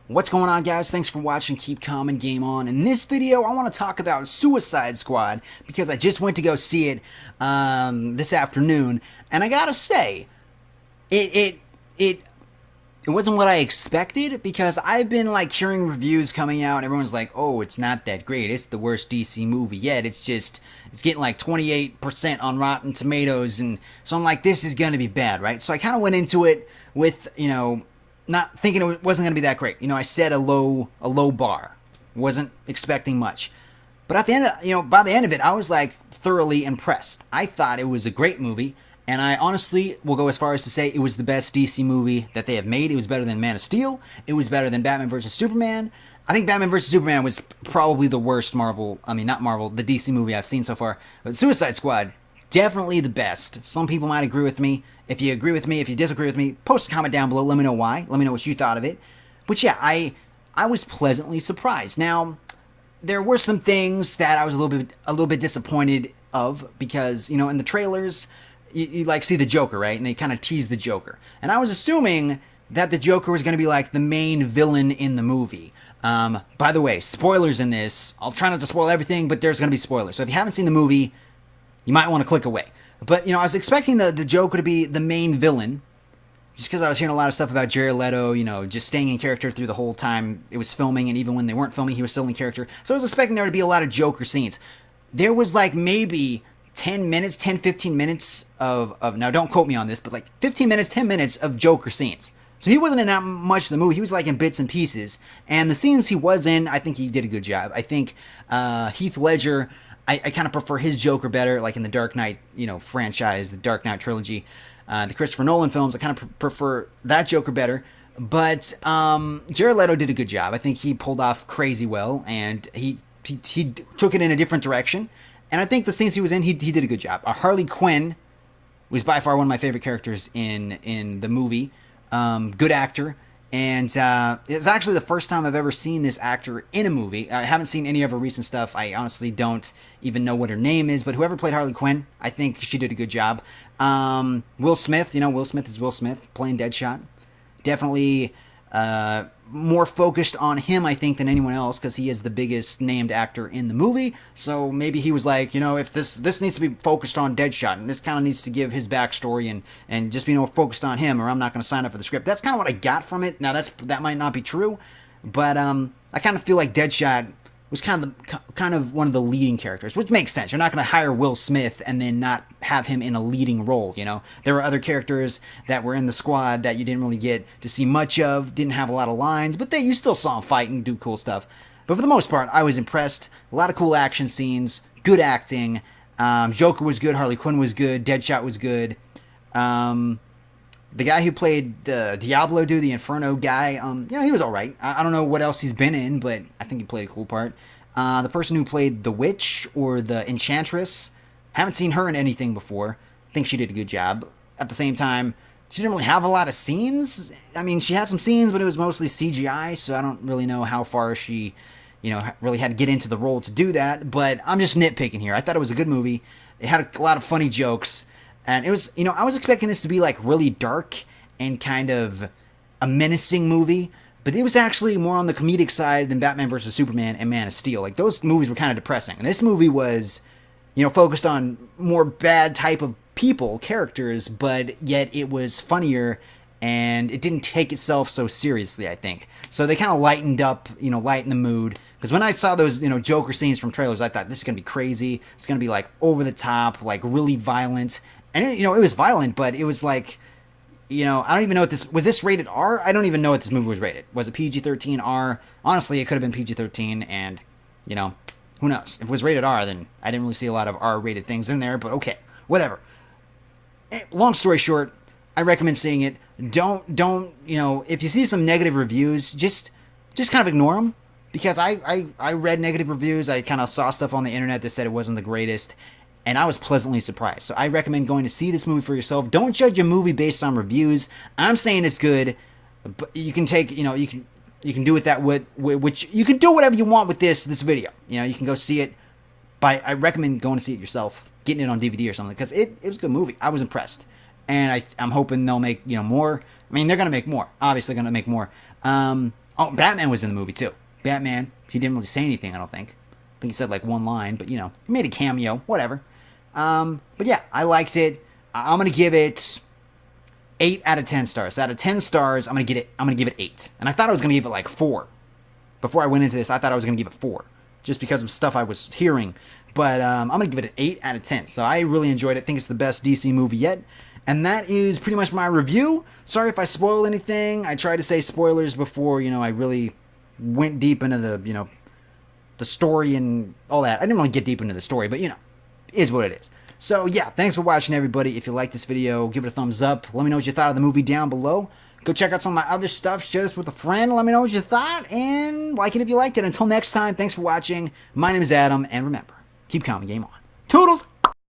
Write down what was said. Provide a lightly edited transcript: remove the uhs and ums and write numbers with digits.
What's going on, guys? Thanks for watching. Keep calm and game on. In this video, I want to talk about Suicide Squad because I just went to go see it this afternoon, and I gotta say, it wasn't what I expected because I've been like hearing reviews coming out, and everyone's like, "Oh, it's not that great. It's the worst DC movie yet. It's getting like 28% on Rotten Tomatoes," and so I'm like, "This is gonna be bad, right?" So I kind of went into it with not thinking it wasn't going to be that great. I set a low bar. Wasn't expecting much. But at the end, by the end of it, I was like thoroughly impressed. I thought it was a great movie, and I honestly will go as far as to say it was the best DC movie that they have made. It was better than Man of Steel. It was better than Batman vs. Superman. I think Batman vs. Superman was probably the worst the DC movie I've seen so far. But Suicide Squad, definitely the best. Some people might agree with me. If you agree with me, if you disagree with me, post a comment down below. Let me know why. Let me know what you thought of it. But yeah, I was pleasantly surprised. Now, there were some things that I was a little bit disappointed of because in the trailers you like see the Joker, right? And they kind of tease the Joker. And I was assuming that the Joker was going to be like the main villain in the movie. By the way, spoilers in this. I'll try not to spoil everything, but there's going to be spoilers. So if you haven't seen the movie, you might want to click away. But, I was expecting the Joker to be the main villain, just because I was hearing a lot of stuff about Jared Leto, just staying in character through the whole time it was filming, and even when they weren't filming, he was still in character. So I was expecting there to be a lot of Joker scenes. There was like maybe 15 minutes of now don't quote me on this, but like 15 minutes, 10 minutes of Joker scenes. So he wasn't in that much of the movie. He was like in bits and pieces. And the scenes he was in, I think he did a good job. I think Heath Ledger, I kind of prefer his Joker better, like in the Dark Knight, franchise, the Dark Knight trilogy, the Christopher Nolan films. I kind of prefer that Joker better. But Jared Leto did a good job. I think he pulled off crazy well, and he took it in a different direction. And I think the scenes he was in, he did a good job. Harley Quinn was by far one of my favorite characters in the movie. Good actor. And it's actually the first time I've ever seen this actor in a movie. I haven't seen any of her recent stuff. I honestly don't even know what her name is. But whoever played Harley Quinn, I think she did a good job. Will Smith, Will Smith is Will Smith playing Deadshot. Definitely more focused on him, I think, than anyone else because he is the biggest named actor in the movie. So maybe he was like, if this needs to be focused on Deadshot, and this kind of needs to give his backstory and just be focused on him, or I'm not going to sign up for the script. That's kind of what I got from it. Now that might not be true, but I kind of feel like Deadshot was kind of one of the leading characters, which makes sense. You're not going to hire Will Smith and then not have him in a leading role, There were other characters that were in the squad that you didn't really get to see much of, didn't have a lot of lines, but you still saw them fight and do cool stuff. But for the most part, I was impressed. A lot of cool action scenes, good acting. Joker was good, Harley Quinn was good, Deadshot was good. The guy who played the Diablo dude, the Inferno guy, he was all right. I don't know what else he's been in, but I think he played a cool part. The person who played the Witch or the Enchantress, haven't seen her in anything before. I think she did a good job. At the same time, she didn't really have a lot of scenes. I mean, she had some scenes, but it was mostly CGI, so I don't really know how far she, really had to get into the role to do that. But I'm just nitpicking here. I thought it was a good movie. It had a lot of funny jokes. And it was, I was expecting this to be like really dark and kind of a menacing movie, but it was actually more on the comedic side than Batman vs. Superman and Man of Steel. Like those movies were kind of depressing. And this movie was, focused on more bad type of people, characters, but yet it was funnier and it didn't take itself so seriously, I think. So they kind of lightened the mood. Because when I saw those, Joker scenes from trailers, I thought this is going to be crazy. It's going to be like over the top, like really violent. And it was violent, but it was like, I don't even know if was this rated R? I don't even know what this movie was rated. Was it PG-13 R? Honestly, it could have been PG-13, and, who knows? If it was rated R, then I didn't really see a lot of R-rated things in there, but okay, whatever. Long story short, I recommend seeing it. Don't, if you see some negative reviews, just kind of ignore them, because I read negative reviews. I kind of saw stuff on the internet that said it wasn't the greatest, and I was pleasantly surprised. So I recommend going to see this movie for yourself. Don't judge a movie based on reviews. I'm saying it's good, but you can take, you can do it that way, which you can do whatever you want with this video. You can go see it. I recommend going to see it yourself, getting it on DVD or something, because it was a good movie. I was impressed, and I'm hoping they'll make more. I mean, they're gonna make more. Obviously, gonna make more. Oh, Batman was in the movie too. Batman, he didn't really say anything, I don't think. I think he said like one line, but you know, he made a cameo, whatever. But yeah, I liked it. I'm gonna give it 8 out of 10 stars. Out of 10 stars, I'm gonna give it 8. And I thought I was gonna give it like 4. Before I went into this, I thought I was gonna give it 4, just because of stuff I was hearing. But I'm gonna give it an 8 out of 10. So I really enjoyed it. I think it's the best DC movie yet. And that is pretty much my review. Sorry if I spoiled anything. I tried to say spoilers before, you know, I really went deep into the, you know, the story and all that. I didn't really get deep into the story, but you know, it is what it is. So yeah, thanks for watching, everybody. If you like this video, give it a thumbs up. Let me know what you thought of the movie down below. Go check out some of my other stuff. Share this with a friend. Let me know what you thought, and like it if you liked it. Until next time, thanks for watching. My name is Adam, and remember, keep calm and game on. Toodles!